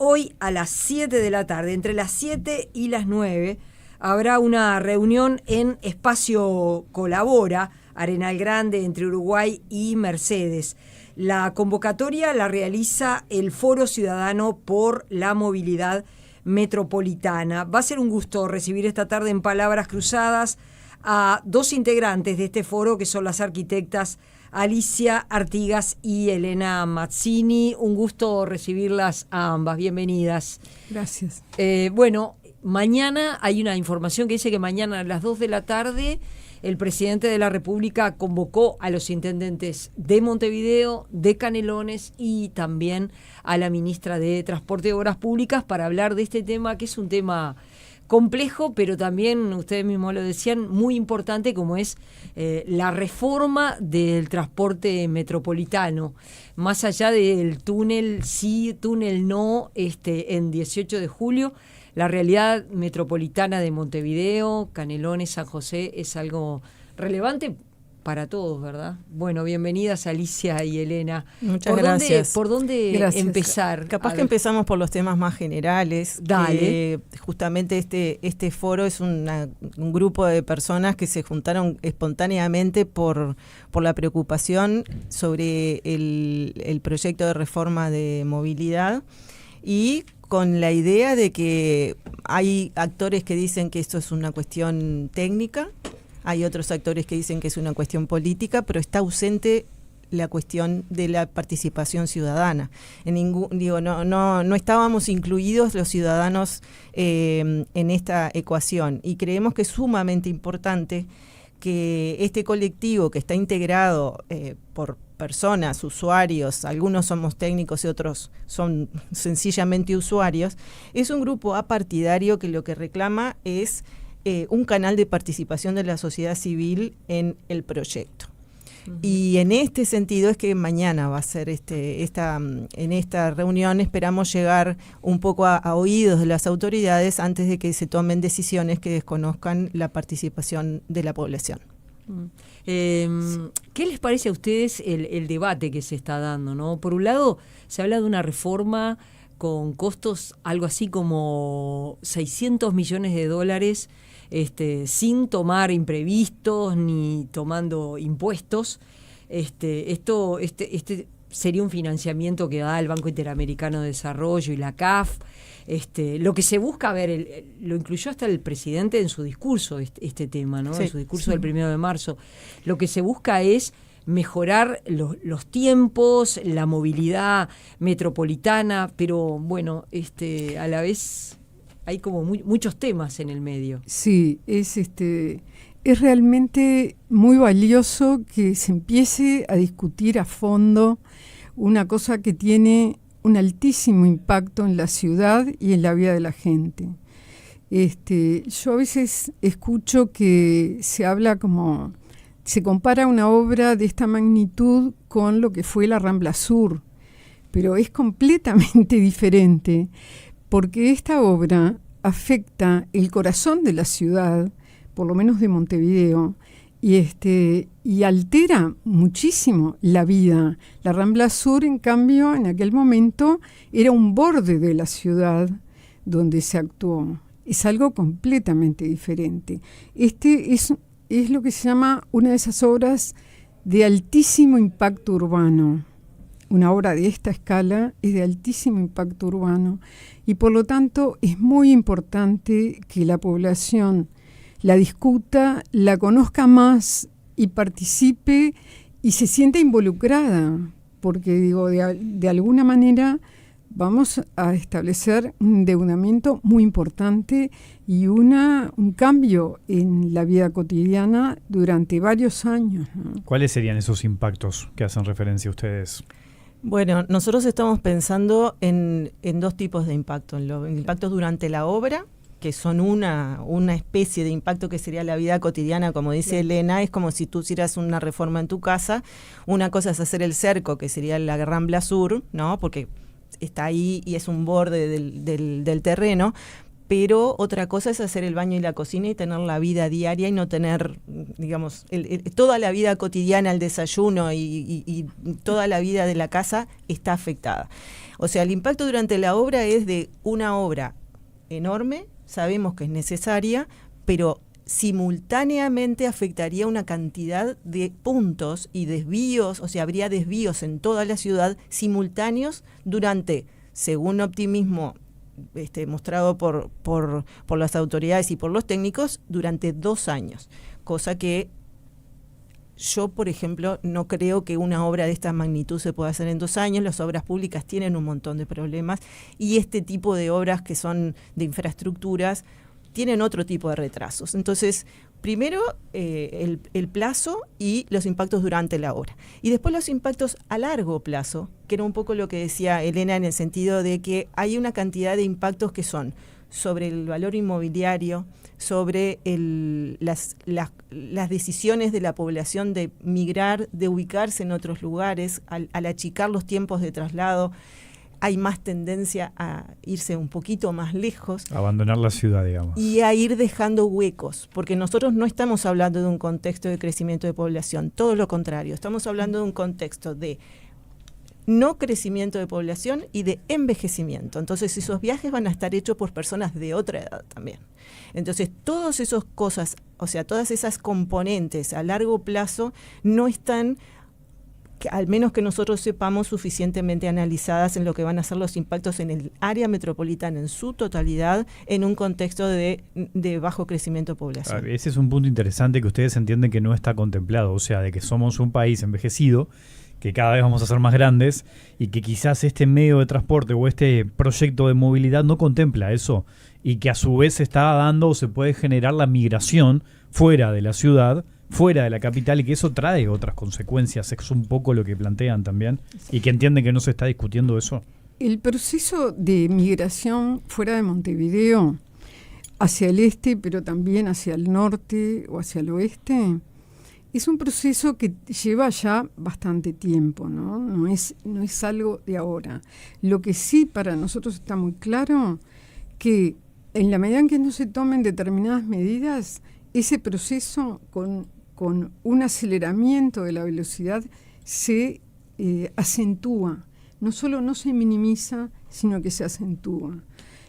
hoy a las 7 de la tarde, entre las 7 y las 9, habrá una reunión en Espacio Colabora, Arenal Grande, entre Uruguay y Mercedes. La convocatoria la realiza el Foro Ciudadano por la Movilidad Metropolitana. Va a ser un gusto recibir esta tarde en Palabras Cruzadas a dos integrantes de este foro, que son las arquitectas Alicia Artigas y Elena Mazzini. Un gusto recibirlas a ambas. Bienvenidas. Gracias. Bueno, mañana hay una información que dice que mañana a las 2 de la tarde el presidente de la República convocó a los intendentes de Montevideo, de Canelones y también a la ministra de Transporte y Obras Públicas para hablar de este tema, que es un tema complejo, pero también, ustedes mismos lo decían, muy importante, como es la reforma del transporte metropolitano. Más allá del túnel sí, túnel no, en 18 de julio, la realidad metropolitana de Montevideo, Canelones, San José es algo relevante para todos, ¿verdad? Bueno, bienvenidas Alicia y Elena. Muchas gracias. ¿Por dónde empezar? Capaz que empezamos por los temas más generales. Dale. Justamente este foro es un grupo de personas que se juntaron espontáneamente por la preocupación sobre el proyecto de reforma de movilidad y con la idea de que hay actores que dicen que esto es una cuestión técnica, hay otros actores que dicen que es una cuestión política, pero está ausente la cuestión de la participación ciudadana. No estábamos incluidos los ciudadanos en esta ecuación, y creemos que es sumamente importante que este colectivo, que está integrado por personas, usuarios, algunos somos técnicos y otros son sencillamente usuarios, es un grupo apartidario que lo que reclama es un canal de participación de la sociedad civil en el proyecto. Uh-huh. Y en este sentido es que mañana va a ser en esta reunión esperamos llegar un poco a oídos de las autoridades antes de que se tomen decisiones que desconozcan la participación de la población. ¿Qué les parece a ustedes el debate que se está dando, ¿no? Por un lado, se habla de una reforma con costos algo así como $600 millones, sin tomar imprevistos ni tomando impuestos. Este sería un financiamiento que da el Banco Interamericano de Desarrollo y la CAF. Lo que se busca, lo incluyó hasta el presidente en su discurso, este tema, ¿no? Sí, en su discurso del 1 de marzo. Lo que se busca es mejorar los tiempos, la movilidad metropolitana, pero bueno, a la vez hay como muchos temas en el medio. Sí, es realmente muy valioso que se empiece a discutir a fondo una cosa que tiene un altísimo impacto en la ciudad y en la vida de la gente. Yo a veces escucho que se habla se compara una obra de esta magnitud con lo que fue la Rambla Sur, pero es completamente diferente, porque esta obra afecta el corazón de la ciudad, por lo menos de Montevideo, y altera muchísimo la vida. La Rambla Sur, en cambio, en aquel momento era un borde de la ciudad donde se actuó. Es algo completamente diferente. Es lo que se llama una de esas obras de altísimo impacto urbano. Una obra de esta escala es de altísimo impacto urbano y por lo tanto es muy importante que la población la discuta, la conozca más y participe y se sienta involucrada, porque de alguna manera vamos a establecer un endeudamiento muy importante y un cambio en la vida cotidiana durante varios años, ¿no? ¿Cuáles serían esos impactos que hacen referencia a ustedes? Bueno, nosotros estamos pensando en dos tipos de impactos. Impactos durante la obra, que son una especie de impacto que sería la vida cotidiana, como dice Elena, es como si tú hicieras una reforma en tu casa. Una cosa es hacer el cerco, que sería la Rambla Sur, ¿no? Porque está ahí y es un borde del terreno, pero otra cosa es hacer el baño y la cocina y tener la vida diaria y no tener, digamos, toda la vida cotidiana, el desayuno y toda la vida de la casa está afectada. O sea, el impacto durante la obra es de una obra enorme, sabemos que es necesaria, pero simultáneamente afectaría una cantidad de puntos y desvíos, o sea, habría desvíos en toda la ciudad simultáneos durante, según optimismo mostrado por las autoridades y por los técnicos, durante 2 años, cosa que yo, por ejemplo, no creo que una obra de esta magnitud se pueda hacer en 2 años. Las obras públicas tienen un montón de problemas y este tipo de obras que son de infraestructuras tienen otro tipo de retrasos. Entonces, primero el plazo y los impactos durante la obra. Y después los impactos a largo plazo, que era un poco lo que decía Elena en el sentido de que hay una cantidad de impactos que son sobre el valor inmobiliario, sobre las decisiones de la población de migrar, de ubicarse en otros lugares, al achicar los tiempos de traslado. Hay más tendencia a irse un poquito más lejos. Abandonar la ciudad, digamos. Y a ir dejando huecos, porque nosotros no estamos hablando de un contexto de crecimiento de población, todo lo contrario, estamos hablando de un contexto de no crecimiento de población y de envejecimiento. Entonces esos viajes van a estar hechos por personas de otra edad también. Entonces todas esas cosas, o sea, todas esas componentes a largo plazo no están, al menos que nosotros sepamos, suficientemente analizadas en lo que van a ser los impactos en el área metropolitana en su totalidad, en un contexto de bajo crecimiento de población. Ese es un punto interesante que ustedes entienden que no está contemplado, o sea, de que somos un país envejecido, que cada vez vamos a ser más grandes y que quizás este medio de transporte o este proyecto de movilidad no contempla eso y que a su vez se está dando o se puede generar la migración fuera de la ciudad, fuera de la capital, y que eso trae otras consecuencias. Es un poco lo que plantean también y que entienden que no se está discutiendo eso. El proceso de migración fuera de Montevideo hacia el este, pero también hacia el norte o hacia el oeste, es un proceso que lleva ya bastante tiempo, ¿no? No es algo de ahora. Lo que sí para nosotros está muy claro, que en la medida en que no se tomen determinadas medidas, ese proceso con un aceleramiento de la velocidad se acentúa. No solo no se minimiza, sino que se acentúa.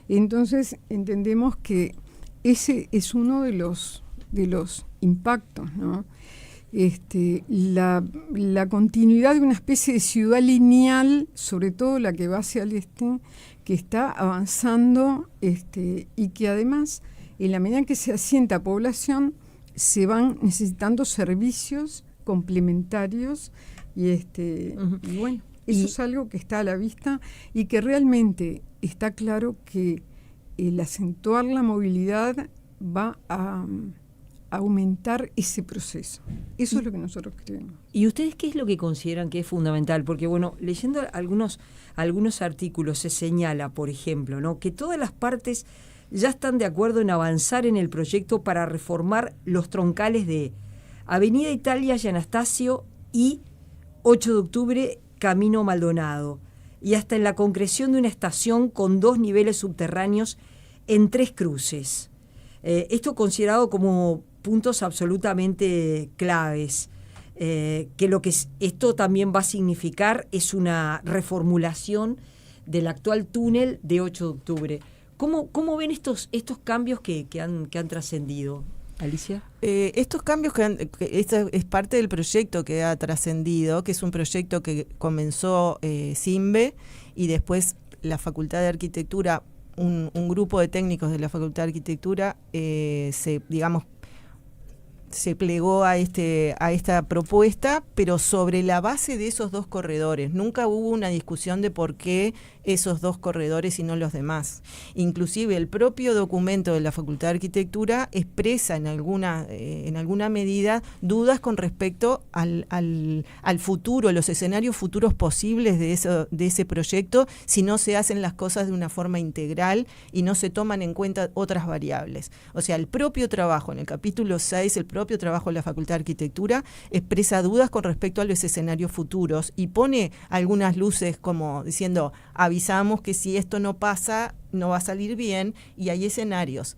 Entonces entendemos que ese es uno de los impactos, ¿no? La continuidad de una especie de ciudad lineal, sobre todo la que va hacia el este, que está avanzando y que además, en la medida en que se asienta población, se van necesitando servicios complementarios y bueno, eso es algo que está a la vista y que realmente está claro que el acentuar la movilidad va a aumentar ese proceso. Eso es lo que nosotros creemos. ¿Y ustedes qué es lo que consideran que es fundamental? Porque, bueno, leyendo algunos artículos se señala, por ejemplo, ¿no?, que todas las partes ya están de acuerdo en avanzar en el proyecto para reformar los troncales de Avenida Italia y Anastasio y 8 de octubre, Camino Maldonado, y hasta en la concreción de una estación con 2 niveles subterráneos en 3 cruces. Esto considerado como puntos absolutamente claves, que lo que esto también va a significar es una reformulación del actual túnel de 8 de octubre. ¿Cómo ven estos cambios que han trascendido, Alicia? Estos cambios esta es parte del proyecto que ha trascendido, que es un proyecto que comenzó CIMBE y después la Facultad de Arquitectura, un grupo de técnicos de la Facultad de Arquitectura se plegó a esta propuesta, pero sobre la base de esos 2 corredores. Nunca hubo una discusión de por qué esos 2 corredores y no los demás. Inclusive el propio documento de la Facultad de Arquitectura expresa en alguna medida dudas con respecto al futuro, los escenarios futuros posibles de ese proyecto, si no se hacen las cosas de una forma integral y no se toman en cuenta otras variables. O sea, el propio trabajo, en el capítulo 6, el propio trabajo de la Facultad de Arquitectura expresa dudas con respecto a los escenarios futuros y pone algunas luces como diciendo, avisamos que si esto no pasa, no va a salir bien, y hay escenarios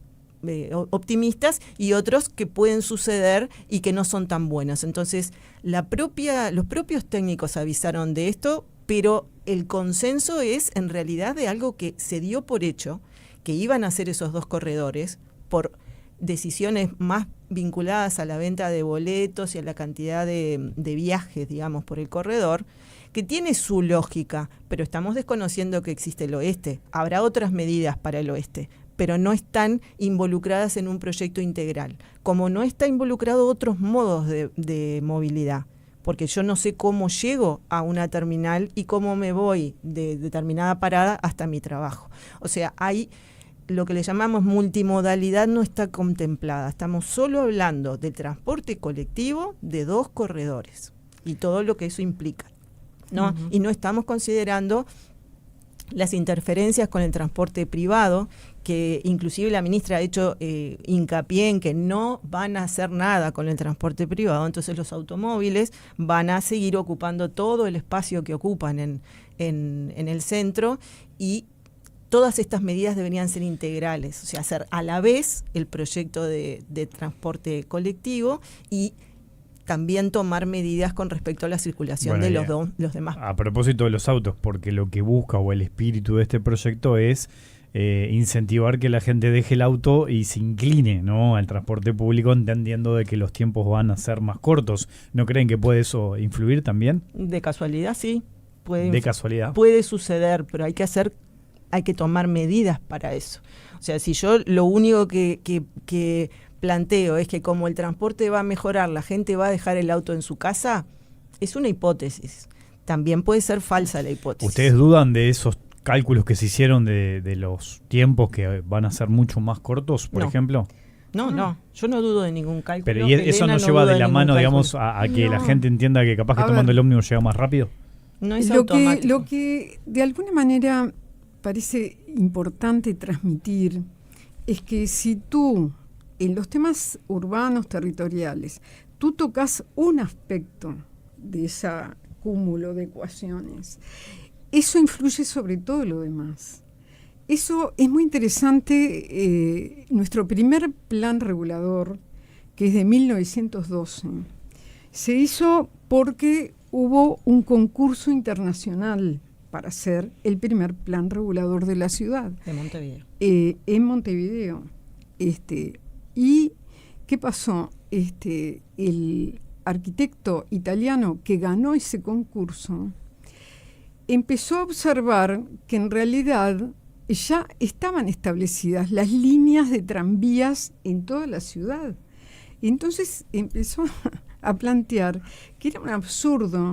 optimistas y otros que pueden suceder y que no son tan buenos. Entonces, los propios técnicos avisaron de esto, pero el consenso es en realidad de algo que se dio por hecho, que iban a hacer esos 2 corredores por decisiones más vinculadas a la venta de boletos y a la cantidad de viajes, digamos, por el corredor, que tiene su lógica, pero estamos desconociendo que existe el oeste. Habrá otras medidas para el oeste, pero no están involucradas en un proyecto integral, como no está involucrado otros modos de movilidad, porque yo no sé cómo llego a una terminal y cómo me voy de determinada parada hasta mi trabajo. O sea, hay lo que le llamamos multimodalidad, no está contemplada. Estamos solo hablando del transporte colectivo de 2 corredores y todo lo que eso implica, ¿no? Uh-huh. Y no estamos considerando las interferencias con el transporte privado, que inclusive la ministra ha hecho hincapié en que no van a hacer nada con el transporte privado, entonces los automóviles van a seguir ocupando todo el espacio que ocupan en el centro, y todas estas medidas deberían ser integrales, o sea, hacer a la vez el proyecto de transporte colectivo y también tomar medidas con respecto a la circulación de los demás. A propósito de los autos, porque lo que busca o el espíritu de este proyecto es incentivar que la gente deje el auto y se incline, ¿no?, al transporte público, entendiendo de que los tiempos van a ser más cortos. ¿No creen que puede eso influir también? De casualidad, sí. Puede suceder, pero hay que tomar medidas para eso. O sea, si yo lo único que planteo es que como el transporte va a mejorar, la gente va a dejar el auto en su casa, es una hipótesis. También puede ser falsa la hipótesis. ¿Ustedes dudan de esos cálculos que se hicieron de los tiempos que van a ser mucho más cortos, por ejemplo? No, yo no dudo de ningún cálculo. Pero ¿y eso nos lleva de la mano, digamos, a que la gente entienda que capaz que tomando el ómnibus llega más rápido? No es automático. Lo que de alguna manera parece importante transmitir es que si tú, en los temas urbanos territoriales, tú tocas un aspecto de ese cúmulo de ecuaciones, eso influye sobre todo lo demás. Eso es muy interesante. Nuestro primer plan regulador, que es de 1912, se hizo porque hubo un concurso internacional para ser el primer plan regulador de la ciudad. De Montevideo. En Montevideo. ¿Y qué pasó? El arquitecto italiano que ganó ese concurso empezó a observar que en realidad ya estaban establecidas las líneas de tranvías en toda la ciudad. Entonces empezó a plantear que era un absurdo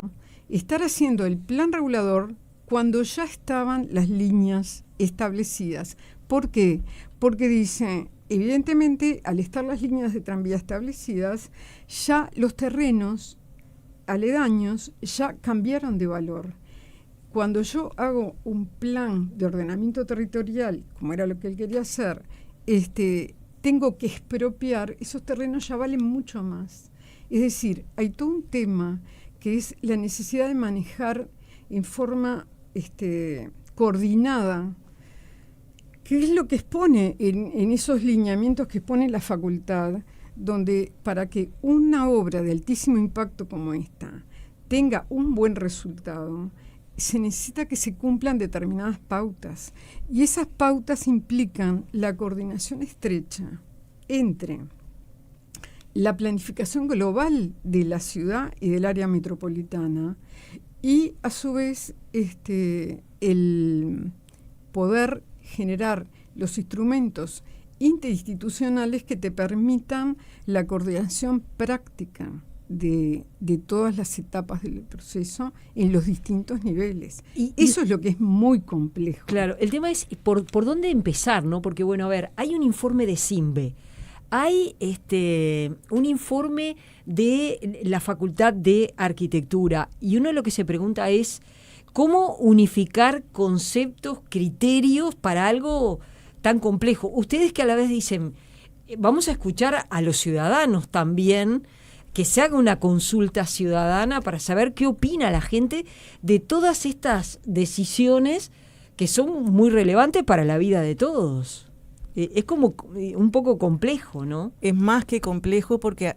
estar haciendo el plan regulador cuando ya estaban las líneas establecidas. ¿Por qué? Porque dice, evidentemente, al estar las líneas de tranvía establecidas, ya los terrenos aledaños ya cambiaron de valor. Cuando yo hago un plan de ordenamiento territorial, como era lo que él quería hacer, tengo que expropiar, esos terrenos ya valen mucho más. Es decir, hay todo un tema que es la necesidad de manejar en forma coordinada, que es lo que expone en esos lineamientos que expone la facultad, donde para que una obra de altísimo impacto como esta tenga un buen resultado, se necesita que se cumplan determinadas pautas, y esas pautas implican la coordinación estrecha entre la planificación global de la ciudad y del área metropolitana y a su vez el poder generar los instrumentos interinstitucionales que te permitan la coordinación práctica de todas las etapas del proceso en los distintos niveles. Y eso es lo que es muy complejo. Claro, el tema es por dónde empezar, ¿no? Porque, bueno, a ver, hay un informe de CIMBE, hay un informe de la Facultad de Arquitectura, y uno lo que se pregunta es cómo unificar conceptos, criterios para algo tan complejo. Ustedes que a la vez dicen, vamos a escuchar a los ciudadanos también, que se haga una consulta ciudadana para saber qué opina la gente de todas estas decisiones que son muy relevantes para la vida de todos. Es como un poco complejo, ¿no? Es más que complejo porque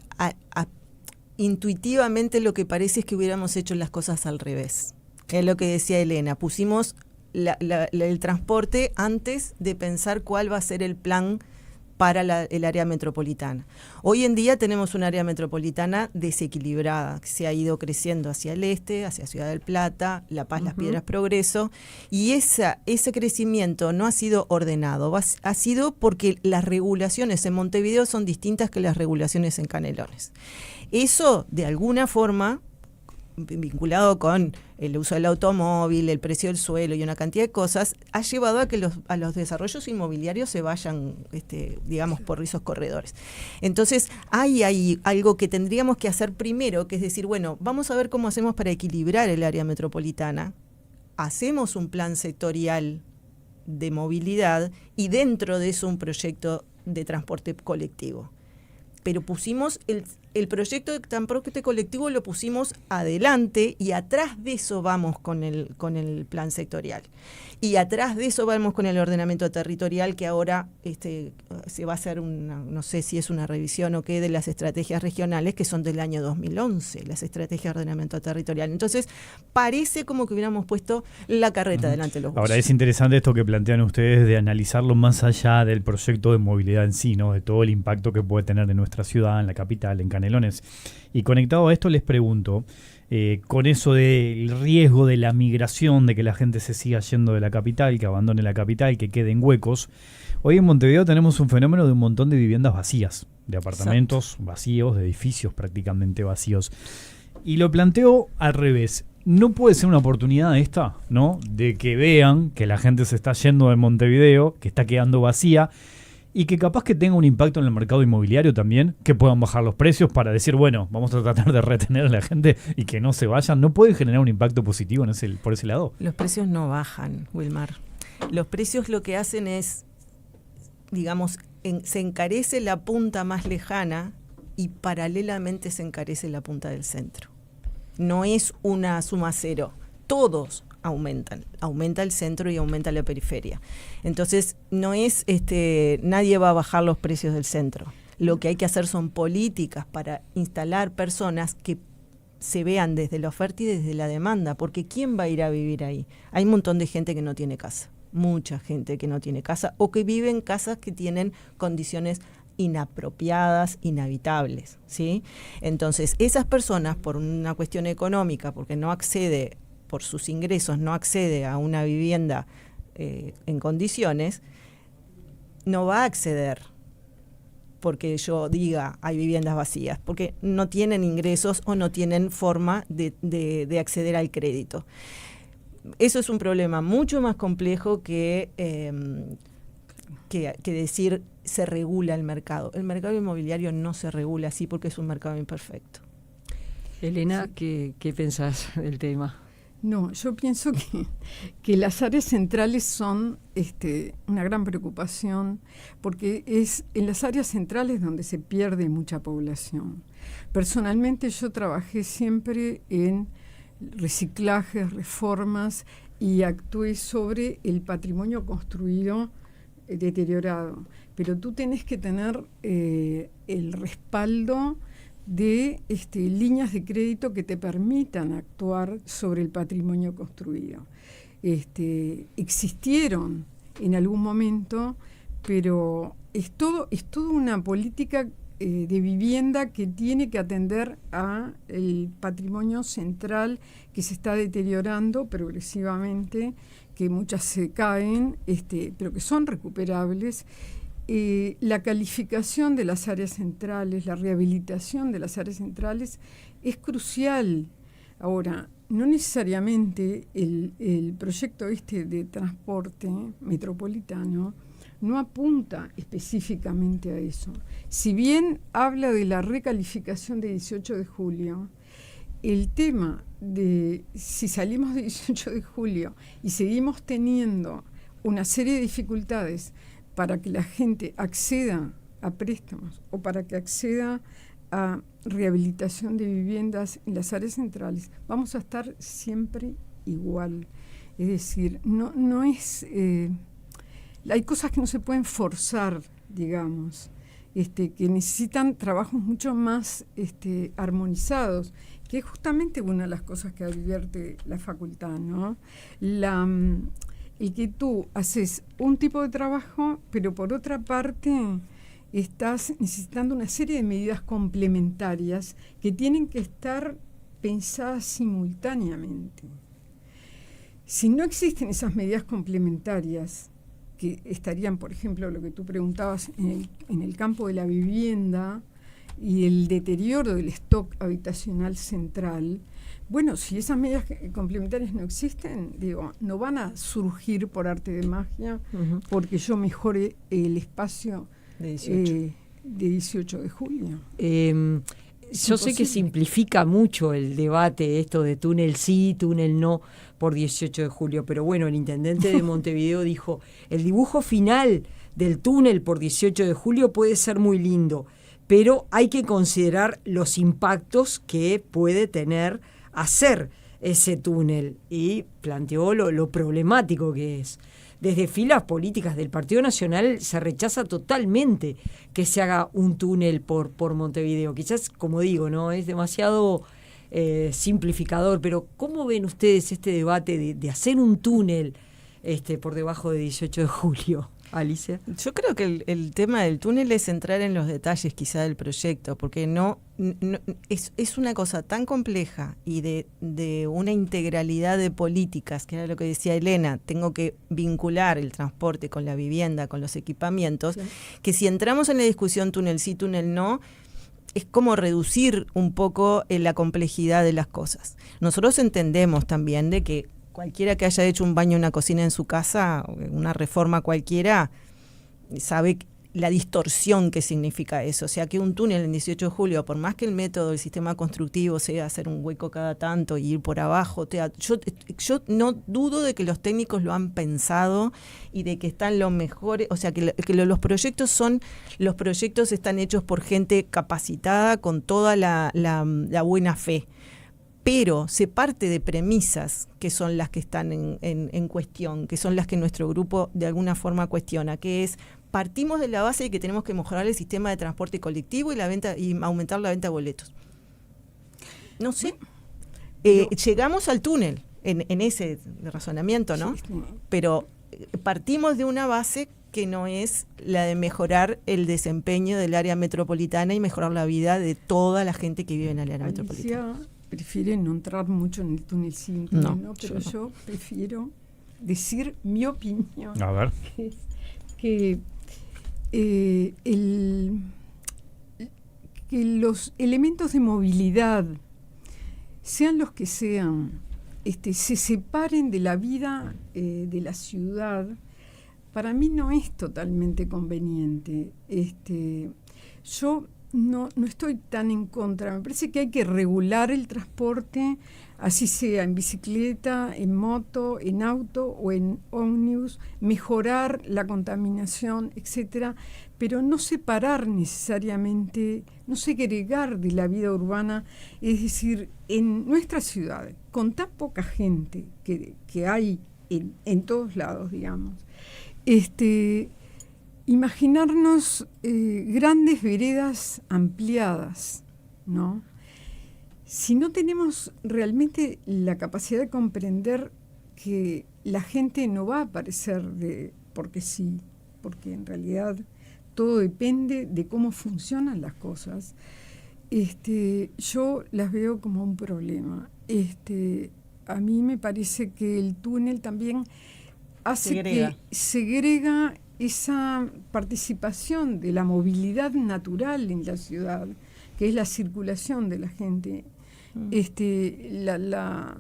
intuitivamente lo que parece es que hubiéramos hecho las cosas al revés. Es lo que decía Elena, pusimos el transporte antes de pensar cuál va a ser el plan para el área metropolitana. Hoy en día tenemos un área metropolitana desequilibrada, que se ha ido creciendo hacia el este, hacia Ciudad del Plata, La Paz, Las Piedras, Progreso, y ese crecimiento no ha sido ordenado, ha sido porque las regulaciones en Montevideo son distintas que las regulaciones en Canelones. Eso, de alguna forma, vinculado con el uso del automóvil, el precio del suelo y una cantidad de cosas, ha llevado a que a los desarrollos inmobiliarios se vayan, digamos, por esos corredores. Entonces, hay algo que tendríamos que hacer primero, que es decir, bueno, vamos a ver cómo hacemos para equilibrar el área metropolitana, hacemos un plan sectorial de movilidad y dentro de eso un proyecto de transporte colectivo. Pero pusimos el proyecto de transporte colectivo lo pusimos adelante y atrás de eso vamos con el plan sectorial. Y atrás de eso vamos con el ordenamiento territorial, que ahora se va a hacer no sé si es una revisión o qué, de las estrategias regionales que son del año 2011, las estrategias de ordenamiento territorial. Entonces, parece como que hubiéramos puesto la carreta delante de los buses. Ahora, es interesante esto que plantean ustedes de analizarlo más allá del proyecto de movilidad en sí, ¿no? De todo el impacto que puede tener en nuestra ciudad, en la capital, en Canelones. Y conectado a esto les pregunto, con eso del riesgo de la migración, de que la gente se siga yendo de la capital, que abandone la capital, que queden huecos, hoy en Montevideo tenemos un fenómeno de un montón de viviendas vacías, de apartamentos vacíos, de edificios prácticamente vacíos. Y lo planteo al revés. ¿No puede ser una oportunidad esta, ¿no? De que vean que la gente se está yendo de Montevideo, que está quedando vacía, y que capaz que tenga un impacto en el mercado inmobiliario también, que puedan bajar los precios para decir, bueno, vamos a tratar de retener a la gente y que no se vayan? ¿No puede generar un impacto positivo por ese lado? Los precios no bajan, Wilmar. Los precios lo que hacen es, digamos, se encarece la punta más lejana y paralelamente se encarece la punta del centro. No es una suma cero. Todos aumentan. Aumenta el centro y aumenta la periferia. Entonces, no es nadie va a bajar los precios del centro. Lo que hay que hacer son políticas para instalar personas que se vean desde la oferta y desde la demanda, porque ¿quién va a ir a vivir ahí? Hay un montón de gente que no tiene casa, mucha gente que no tiene casa o que vive en casas que tienen condiciones inapropiadas, inhabitables, ¿sí? Entonces, esas personas, por una cuestión económica, porque no accede, por sus ingresos, no accede a una vivienda en condiciones, no va a acceder porque yo diga hay viviendas vacías, porque no tienen ingresos o no tienen forma de acceder al crédito. Eso es un problema mucho más complejo que decir se regula el mercado. El mercado inmobiliario no se regula así porque es un mercado imperfecto. Elena, ¿qué pensás del tema? No, yo pienso que las áreas centrales son una gran preocupación, porque es en las áreas centrales donde se pierde mucha población. Personalmente yo trabajé siempre en reciclajes, reformas, y actué sobre el patrimonio construido deteriorado. Pero tú tenés que tener el respaldo de líneas de crédito que te permitan actuar sobre el patrimonio construido. Existieron en algún momento, pero es todo una política de vivienda que tiene que atender a el patrimonio central que se está deteriorando progresivamente, que muchas se caen, pero que son recuperables. La calificación de las áreas centrales, la rehabilitación de las áreas centrales es crucial. Ahora, no necesariamente el proyecto de transporte metropolitano no apunta específicamente a eso. Si bien habla de la recalificación de 18 de julio, el tema de si salimos de 18 de julio y seguimos teniendo una serie de dificultades para que la gente acceda a préstamos o para que acceda a rehabilitación de viviendas en las áreas centrales, vamos a estar siempre igual. Es decir, no es... hay cosas que no se pueden forzar, digamos, que necesitan trabajos mucho más armonizados, que es justamente una de las cosas que advierte la facultad, ¿no? El que tú haces un tipo de trabajo, pero por otra parte estás necesitando una serie de medidas complementarias que tienen que estar pensadas simultáneamente. Si no existen esas medidas complementarias, que estarían, por ejemplo, lo que tú preguntabas en el campo de la vivienda y el deterioro del stock habitacional central, bueno, si esas medidas complementarias no existen, digo, no van a surgir por arte de magia porque yo mejore el espacio de 18 de julio. Yo sé que simplifica mucho el debate esto de túnel sí, túnel no por 18 de julio, pero bueno, el intendente de Montevideo dijo, el dibujo final del túnel por 18 de julio puede ser muy lindo, pero hay que considerar los impactos que puede tener hacer ese túnel, y planteó lo problemático que es. Desde filas políticas del Partido Nacional se rechaza totalmente que se haga un túnel por Montevideo. Quizás, como digo, no es demasiado simplificador, pero ¿cómo ven ustedes este debate de hacer un túnel por debajo de 18 de julio? Alicia. Yo creo que el tema del túnel es entrar en los detalles quizá del proyecto, porque no es una cosa tan compleja y de una integralidad de políticas, que era lo que decía Elena, tengo que vincular el transporte con la vivienda, con los equipamientos, sí, que si entramos en la discusión túnel sí, túnel no, es como reducir un poco la complejidad de las cosas. Nosotros entendemos también de que cualquiera que haya hecho un baño, una cocina en su casa, una reforma cualquiera, sabe la distorsión que significa eso. O sea, que un túnel en 18 de julio, por más que el método del sistema constructivo sea hacer un hueco cada tanto y ir por abajo, yo no dudo de que los técnicos lo han pensado y de que están los mejores, o sea, que los proyectos están hechos por gente capacitada con toda la buena fe. Pero se parte de premisas que son las que están en cuestión, que son las que nuestro grupo de alguna forma cuestiona, que es, partimos de la base de que tenemos que mejorar el sistema de transporte colectivo y aumentar la venta de boletos. No sé, llegamos al túnel en ese razonamiento, ¿no? Pero partimos de una base que no es la de mejorar el desempeño del área metropolitana y mejorar la vida de toda la gente que vive en el área metropolitana. Prefiere no entrar mucho en el túnel sí, ¿no? Pero yo prefiero decir mi opinión. A ver. Que los elementos de movilidad, sean los que sean, se separen de la vida de la ciudad, para mí no es totalmente conveniente. Yo no estoy tan en contra. Me parece que hay que regular el transporte, así sea en bicicleta, en moto, en auto o en ómnibus, mejorar la contaminación, etcétera, pero no separar necesariamente, no segregar de la vida urbana. Es decir, en nuestra ciudad, con tan poca gente que hay en todos lados, digamos, imaginarnos grandes veredas ampliadas, ¿no? Si no tenemos realmente la capacidad de comprender que la gente no va a aparecer porque sí, porque en realidad todo depende de cómo funcionan las cosas, yo las veo como un problema. A mí me parece que el túnel también hace que segrega esa participación de la movilidad natural en la ciudad, que es la circulación de la gente, la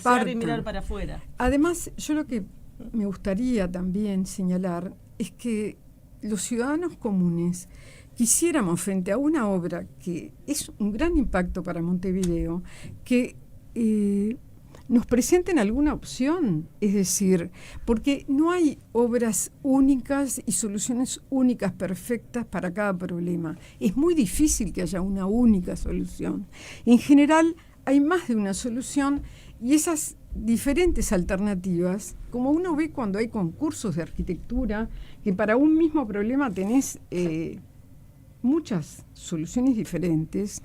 parte. Y mirar para afuera. Además, yo lo que me gustaría también señalar es que los ciudadanos comunes quisiéramos, frente a una obra que es un gran impacto para Montevideo, que nos presenten alguna opción, es decir, porque no hay obras únicas y soluciones únicas perfectas para cada problema. Es muy difícil que haya una única solución. En general hay más de una solución Y esas diferentes alternativas, como uno ve cuando hay concursos de arquitectura, que para un mismo problema tenés muchas soluciones diferentes,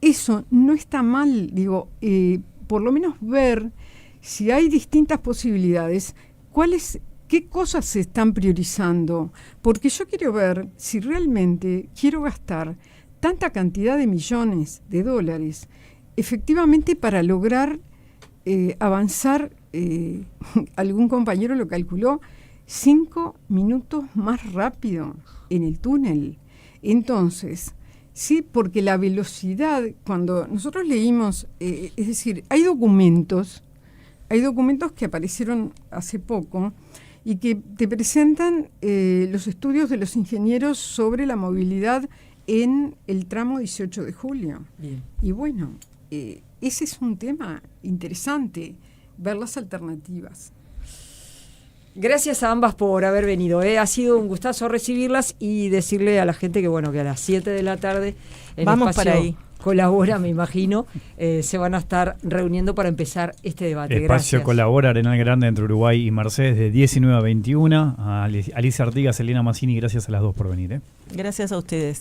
eso no está mal, digo, por lo menos ver si hay distintas posibilidades, qué cosas se están priorizando, porque yo quiero ver si realmente quiero gastar tanta cantidad de millones de dólares efectivamente para lograr avanzar, algún compañero lo calculó, 5 minutos más rápido en el túnel. Entonces, sí, porque la velocidad, cuando nosotros leímos, es decir, hay documentos que aparecieron hace poco y que te presentan los estudios de los ingenieros sobre la movilidad en el tramo 18 de julio. Bien. Y bueno, ese es un tema interesante, ver las alternativas. Gracias a ambas por haber venido. Ha sido un gustazo recibirlas y decirle a la gente que bueno, que a las 7 de la tarde en Vamos Espacio para ahí. Colabora, me imagino, se van a estar reuniendo para empezar este debate. Espacio Gracias. Colabora, Arenal Grande, entre Uruguay y Mercedes, de 19 a 21. A Alicia Artigas, Elena Mazzini, gracias a las dos por venir. Gracias a ustedes.